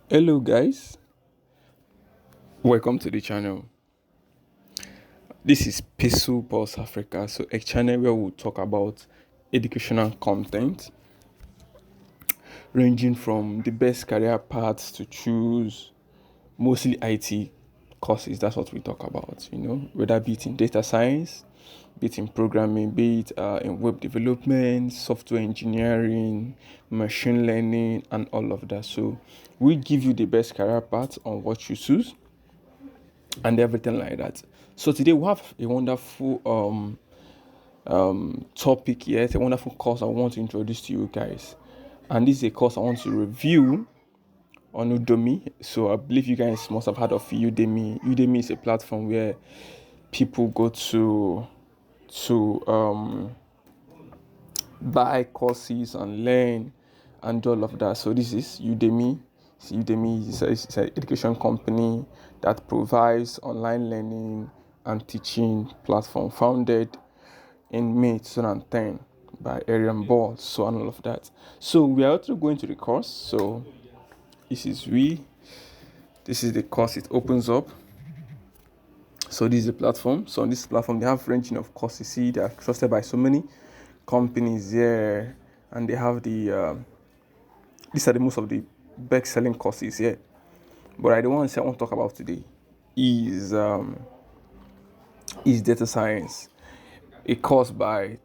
Hello guys, welcome to the channel. This is Peso Pulse Africa, so a channel where we'll talk about educational content ranging from the best career paths to choose, mostly IT courses. That's what we talk about, whether be it in data science, be it in programming, be it in web development, software engineering, machine learning, and all of that. So we give you the best career paths on what you choose and everything like that. So today we have a wonderful topic here, it's a wonderful course I want to introduce to you guys. And this is a course I want to review on Udemy. So I believe you guys must have heard of Udemy. Udemy is a platform where people go to buy courses and learn and do all of that. So this is Udemy. Udemy is an education company that provides online learning and teaching platform founded in May 2010 by Arian Ball, so and all of that. So we are also going to the course. So this is the course it opens up. So this is the platform. So on this platform they have ranging of courses. See, they are trusted by so many companies here, and they have these are the most of the best selling courses here. But the one I want to talk about today is data science, a course by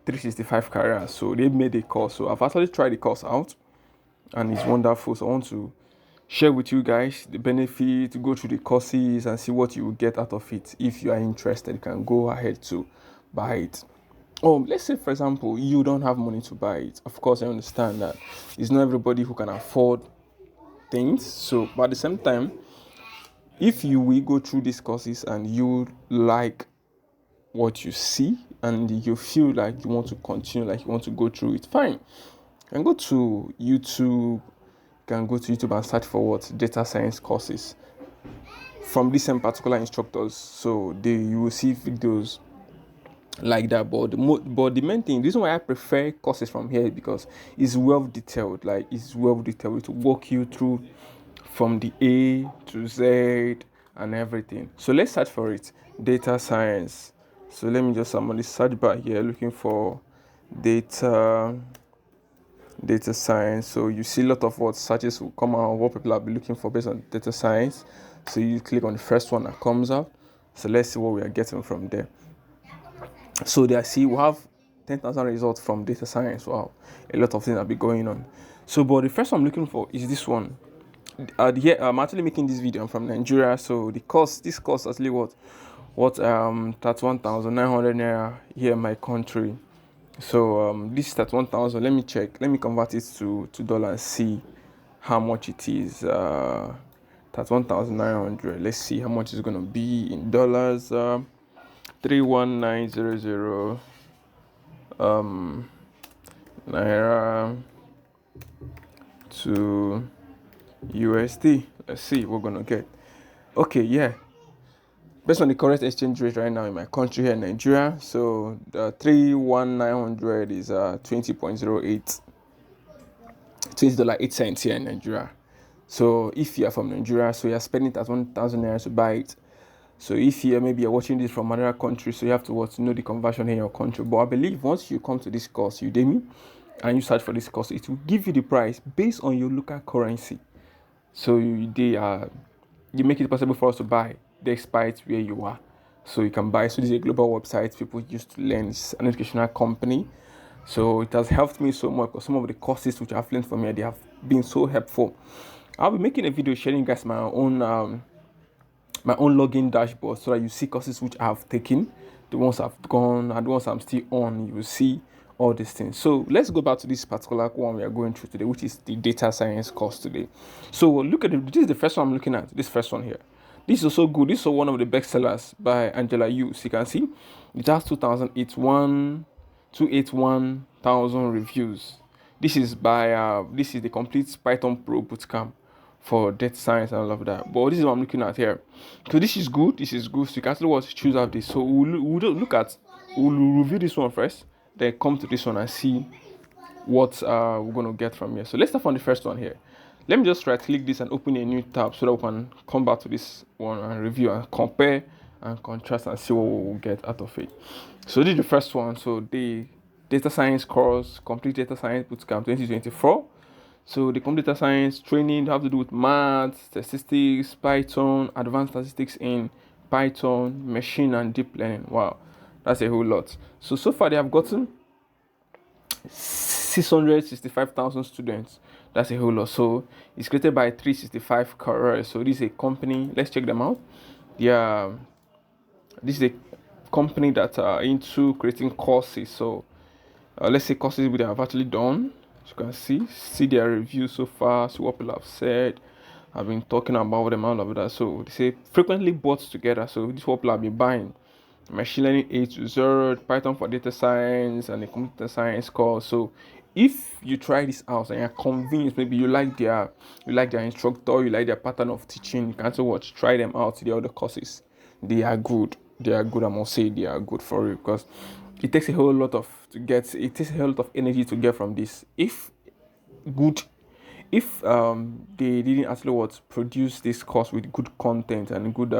365 Careers. So they made a course. So I've actually tried the course out, and it's wonderful. So I want to share with you guys the benefit, go through the courses and see what you will get out of it. If you are interested, you can go ahead to buy it. Let's say for example you don't have money to buy it. Of course I understand that it's not everybody who can afford things. So but at the same time, if you will go through these courses and you like what you see and you feel like you want to continue, like you want to go through it, fine. You can go to YouTube. You can go to YouTube and search for what data science courses from these same particular instructors. So you will see videos like that. But the main thing, the reason why I prefer courses from here is because it's well detailed. Like it's well detailed to walk you through from the A to Z and everything. So let's search for it. Data science. So let me just, I'm on the search bar here looking for data science. So you see a lot of what searches will come out, what people have been looking for based on data science. So you click on the first one that comes up. So let's see what we are getting from there. So there, see, we have 10,000 results from data science. Wow, a lot of things have been going on. So, but the first one I'm looking for is this one. Here, I'm actually making this video. I'm from Nigeria, so this course actually that's 1,900 naira here in my country. So this is at 1,000. Let me check. Let me convert it to dollar and see how much it is. That's 1,900. Let's see how much it's gonna be in dollars. 31900 naira to USD. Let's see what we're gonna get. Okay, yeah. Based on the current exchange rate right now in my country here in Nigeria, so the 31900 is 20.08 $20.08 here in Nigeria. So if you are from Nigeria, so you're spending at 1,000 naira to buy it. So if you're watching this from another country, so you have to know the conversion here in your country. But I believe once you come to this course, Udemy, and you search for this course, it will give you the price based on your local currency. So you make it possible for us to buy despite where you are. So you can buy. So this is a global website people used to learn. It's an educational company. So it has helped me so much because some of the courses which I've learned from here, they have been so helpful. I'll be making a video sharing guys my own login dashboard so that you see courses which I have taken, the ones I've gone and the ones I'm still on. You will see all these things. So let's go back to this particular one we are going through today, which is the data science course today. So look at this is the first one I'm looking at. This first one here. This is also good. This is one of the best sellers by Angela Yu. So you can see it has 281,000 reviews. This is the complete Python Pro Bootcamp for data science and all of that. But this is what I'm looking at here. So this is good. So you can actually choose out this. So we'll review this one first, then come to this one and see what we're gonna get from here. So let's start from the first one here. Let me just right click this and open a new tab so that we can come back to this one and review and compare and contrast and see what we will get out of it. So this is the first one. So the data science course, complete data science bootcamp 2024. So the computer science training have to do with maths, statistics, Python, advanced statistics in Python, machine and deep learning. Wow, that's a whole lot. So far they have gotten 665,000 students. That's a whole lot. So it's created by 365 careers. So this is a company. Let's check them out. Yeah, this is a company that are into creating courses. So let's say courses we have actually done. As you can see their reviews so far, see what people have said. I've been talking about them, all of that. So they say frequently bought together. So this is what people have been buying. Machine learning A to Z, Python for data science, and a computer science course. So if you try this out and you're convinced, maybe you like their instructor, you like their pattern of teaching, you can also try them out, the other courses. They are good. They are good. I must say they are good for you, because it takes a whole lot of energy to get from this. If good if they didn't actually produce this course with good content and good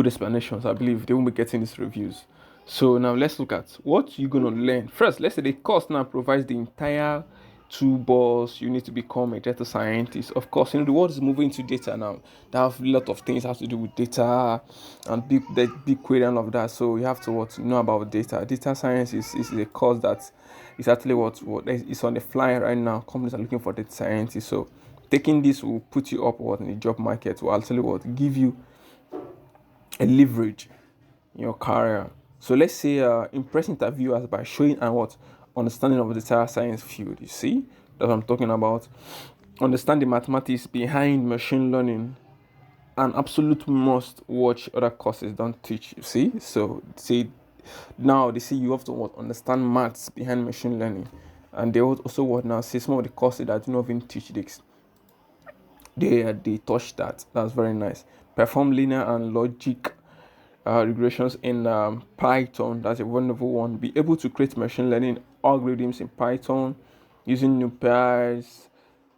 explanations, I believe they won't be getting these reviews. So now let's look at what you're going to learn. First, let's say the course now provides the entire toolbox you need to become a data scientist. Of course, the world is moving to data now. They have a lot of things have to do with data and big query and all of that. So you have to know about data. Data science is a course that is actually what is on the fly right now. Companies are looking for data scientists. So taking this will put you up in the job market. Will actually give you a leverage in your career. So let's say impress interviewers by showing and understanding of the data science field. You see, that's what I'm talking about. Understand the mathematics behind machine learning. An absolute must watch other courses don't teach. You see, so say now they say you have to understand maths behind machine learning, and they also now say some of the courses that do not even teach this. They touch that. That's very nice. Perform linear and logic regressions in Python. That's a wonderful one. Be able to create machine learning algorithms in Python using NumPy,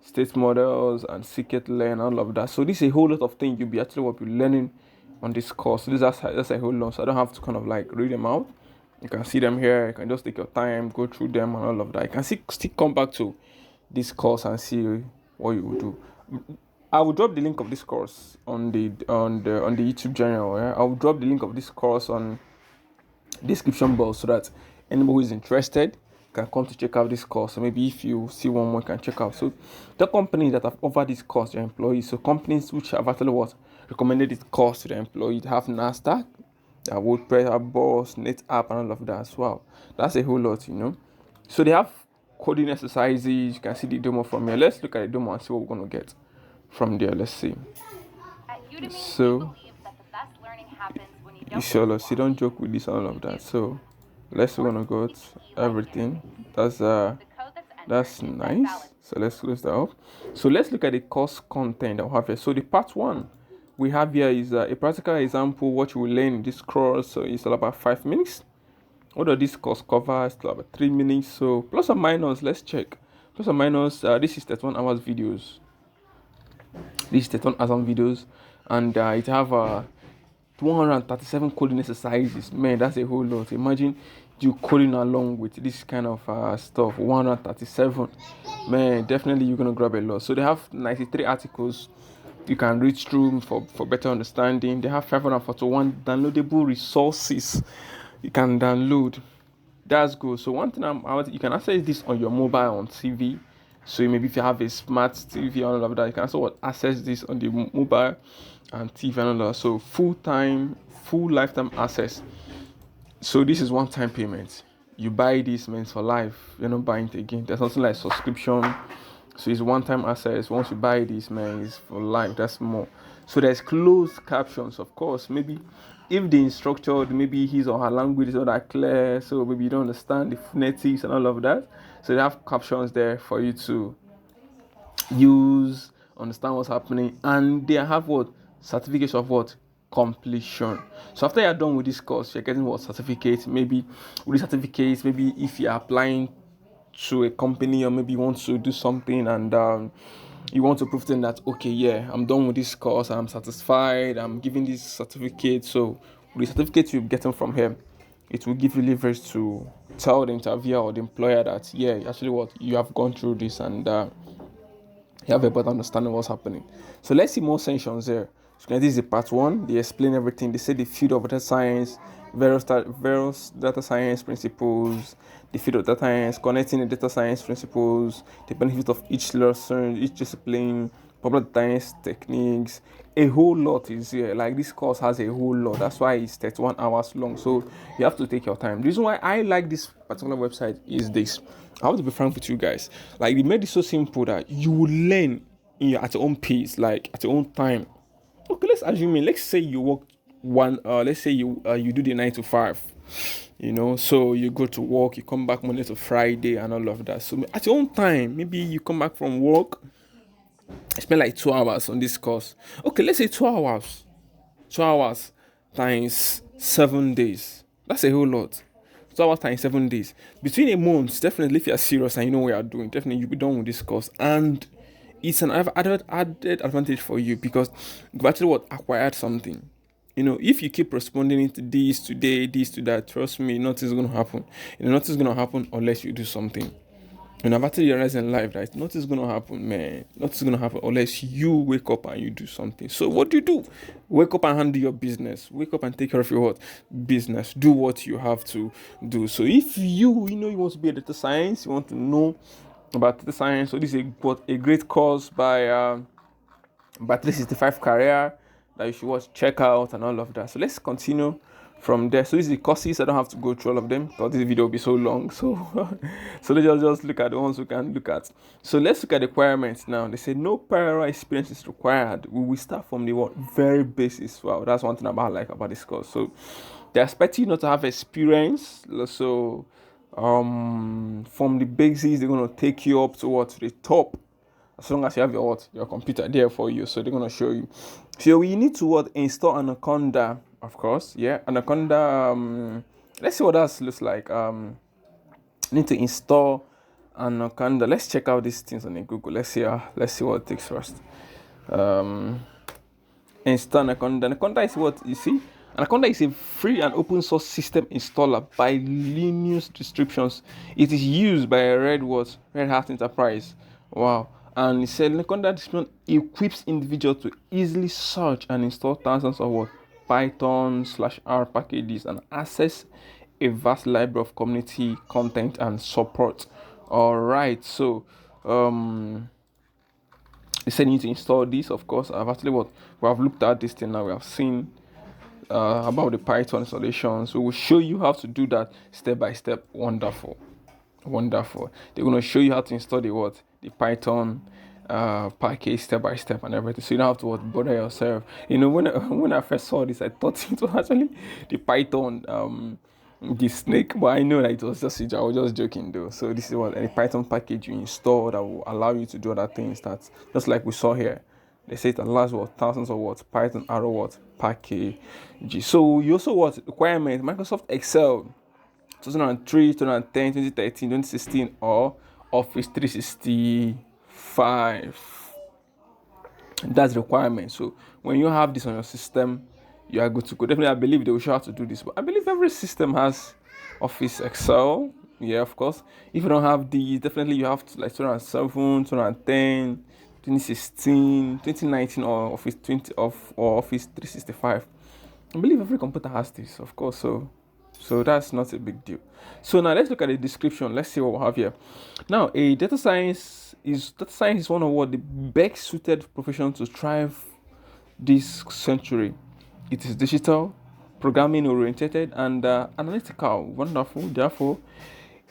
state models, and scikit-learn, all of that. So this is a whole lot of things you'll be learning on this course. So that's a whole lot. So I don't have to kind of read them out. You can see them here. You can just take your time, go through them, and all of that. You can still come back to this course and see what you will do. I will drop the link of this course on the YouTube channel. Yeah? I will drop the link of this course on description box so that anybody who is interested can come to check out this course. So maybe if you see one more, you can check out. So the companies that have offered this course to their employees, so companies which have actually recommended this course to their employees, have NASDAQ, WordPress, Boss, NetApp, and all of that as well. That's a whole lot, So they have coding exercises. You can see the demo from here. Let's look at the demo and see what we're going to get from there. Let's see. So you don't joke with this, all of that. So let's gonna go to everything. That's nice. So let's close that up. So let's look at the course content that we have here. So the part 1 we have here is a practical example what you will learn in this course. So it's all about 5 minutes. What does this course cover? It's about 3 minutes. So plus or minus, let's check. Plus or minus, this is 31 hours videos. This is 31 hours videos, and it have 237 coding exercises. Man, that's a whole lot. Imagine you coding along with this kind of stuff. 137. Man, definitely you're gonna grab a lot. So they have 93 articles you can read through for better understanding. They have 541 downloadable resources you can download. That's good. So one thing you can access this on your mobile, on TV. So maybe if you have a smart TV and all of that, you can also access this on the mobile and TV and all that. So full lifetime access. So this is one-time payment. You buy this means for life. You're not buying it again. There's something like subscription. So it's one-time access. Once you buy this, man, it's for life. That's more. So there's closed captions, of course. Maybe if the instructor, maybe his or her language is not that clear, so maybe you don't understand the phonetics and all of that. So they have captions there for you to use, understand what's happening, and they have certificates of completion. So after you're done with this course, you're getting certificate. Maybe with the certificates, maybe if you're applying to a company, or maybe you want to do something, and you want to prove to them that, okay, yeah, I'm done with this course, I'm satisfied, I'm giving this certificate. So with the certificate you're getting from here, it will give you leverage to tell the interviewer or the employer that, yeah, actually what you have gone through this, and you have a better understanding of what's happening. So let's see more sections there. So this is the part one. They explain everything. They say the field of data science, various data science principles, the field of data science, connecting the data science principles, the benefit of each lesson, each discipline, popular data science techniques. A whole lot is here. Like, this course has a whole lot. That's why it's 31 hours long. So you have to take your time. The reason why I like this particular website is this. I have to be frank with you guys. Like, they made it so simple that you will learn at your own pace, like at your own time. Okay, let's assume let's say you work let's say you do the 9 to 5. So you go to work, you come back Monday to Friday and all of that. So at your own time, maybe you come back from work, spend like 2 hours on this course. Okay, let's say 2 hours. 2 hours times 7 days. That's a whole lot. 2 hours times 7 days. Between a month, definitely, if you're serious and you know what you're doing, definitely you'll be done with this course. And it's an added advantage for you, because you've actually acquired something. If you keep responding to this today, this to that, trust me, nothing's gonna happen. Nothing's gonna happen unless you do something. And I've actually realized in life that nothing's gonna happen, man. Nothing's gonna happen unless you wake up and you do something. So what do? Wake up and handle your business. Wake up and take care of your business. Do what you have to do. So if you want to be a data science, you want to know about data science, so this is a great course by 365 Career that you should check out and all of that. So let's continue from there. So these are the courses. I don't have to go through all of them because this video will be so long. So let's just look at the ones we can look at. So let's look at the requirements now. They say no prior experience is required. We will start from the very basis. Wow, that's one thing about this course. So they expect you not to have experience. So from the basics, they're going to take you up to the top, as long as you have your computer there for you. So they're going to show you. So we need to install Anaconda, of course. Yeah, Anaconda. Let's see what that looks like. Need to install Anaconda. Let's check out these things on the Google. Let's see what it takes first. Install Anaconda. Anaconda is what you see. Anaconda is a free and open source system installer by Linux distributions. It is used by Red Hat Enterprise. Wow. And it said Anaconda distribution equips individuals to easily search and install thousands of Python/R packages and access a vast library of community content and support. All right. So they said you need to install this. Of course, we have looked at this thing now. We have seen about the Python installation. So we'll show you how to do that step by step. Wonderful. They're going to show you how to install the Python package step by step and everything. So you don't have to bother yourself. When I first saw this, I thought it was actually the Python the snake, but I know that it was I was just joking though. So this is a Python package you install that will allow you to do other things, that just like we saw here. They say it allows thousands of Python arrow package. So you also requirement Microsoft Excel 2003, 2010, 2013, 2016, or Office 365. That's the requirement. So when you have this on your system, you are good to go. Definitely, I believe they will show how to do this. But I believe every system has Office Excel. Yeah, of course. If you don't have these, definitely you have to 2007, 2010, 2016, 2019, or Office 20 or Office 365. I believe every computer has this, of course. So that's not a big deal. So now let's look at the description. Let's see what we have here. Now, data science is one of the best suited professions to thrive this century. It is digital, programming oriented, and analytical. Wonderful. Therefore,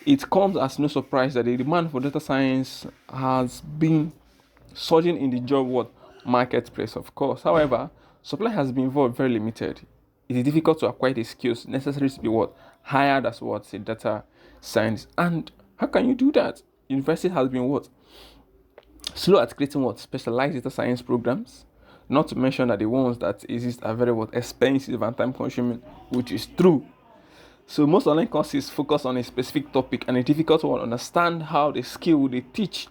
it comes as no surprise that the demand for data science has been surging in the job marketplace, of course. However, supply has been very limited. It is difficult to acquire the skills necessary to be hired as a data science. And how can you do that? University has been slow at creating specialized data science programs. Not to mention that the ones that exist are very expensive and time consuming, which is true. So most online courses focus on a specific topic, and a difficult one understand how the skill they teach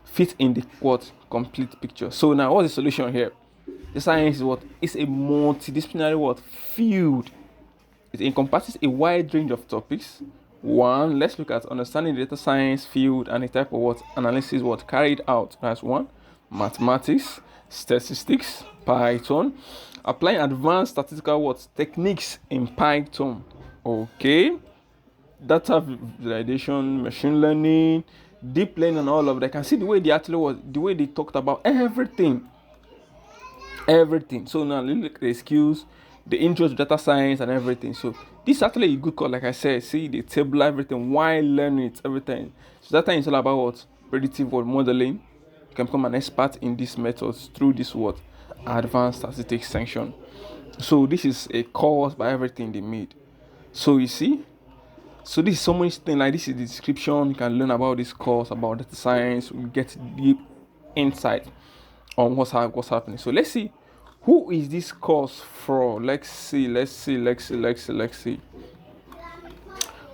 fit in the what complete picture. So now what's the solution here? The science is what is a multidisciplinary what field. It encompasses a wide range of topics. One, let's look at understanding the data science field and the type of what analysis what carried out. That's one. Mathematics, statistics, Python, applying advanced statistical what techniques in Python. Okay, data visualization, machine learning, deep learning, and all of that. I can see the way they actually was, the way they talked about everything. So now look at the skills, the intro to data science and everything. So this is actually a good call, like I said. See the table, everything, while learning it, everything. So data is all about what predictive what modeling. You can become an expert in these methods through this what advanced statistics section. So this is a course by everything they made. So you see, so this is so much thing, like this is the description. You can learn about this course, about data science, we get deep insight on what's happening. So let's see, who is this course for? Let's see.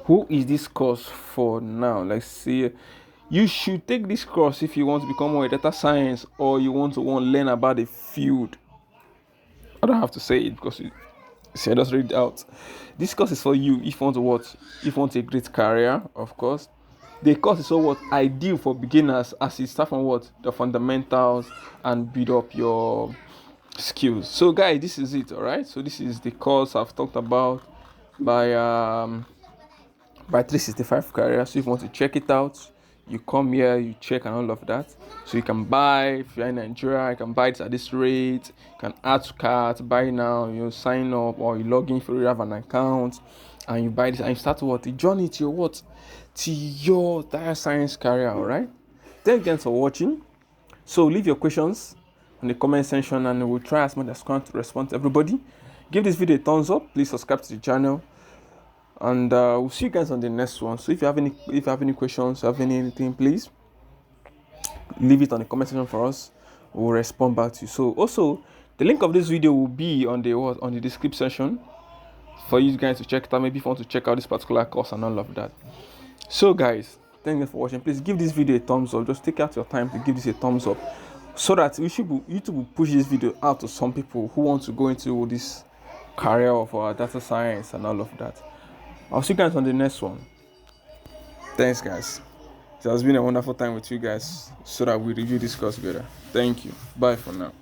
Who is this course for now? Let's see. You should take this course if you want to become a data science, or you want to learn about the field. I don't have to say it because I just read it out. This course is for you if you want to what? If you want a great career, of course. The course is so what ideal for beginners, as it start from what the fundamentals and build up your skills. So guys, this is it. All right, so this is the course I've talked about by 365 career. So if you want to check it out, you come here, you check and all of that. So you can buy, if you're in Nigeria, you can buy it at this rate. You can add to cart, buy now, you sign up, or you log in if you have an account, and you buy this and you start what the journey to your what to your data science career. All right, thank you for watching. So leave your questions in the comment section, and we'll try as much as possible to respond to everybody. Give this video a thumbs up, please subscribe to the channel, and we'll see you guys on the next one. So if you have any questions, have anything, please leave it on the comment section for us. We'll respond back to you. So also the link of this video will be on the description section for you guys to check it out, maybe if you want to check out this particular course and all of that. So guys, thank you for watching. Please give this video a thumbs up. Just take out your time to give this a thumbs up, so that YouTube will push this video out to some people who want to go into this career of data science and all of that. I'll see you guys on the next one. Thanks guys. It has been a wonderful time with you guys, so that we review this course together. Thank you. Bye for now.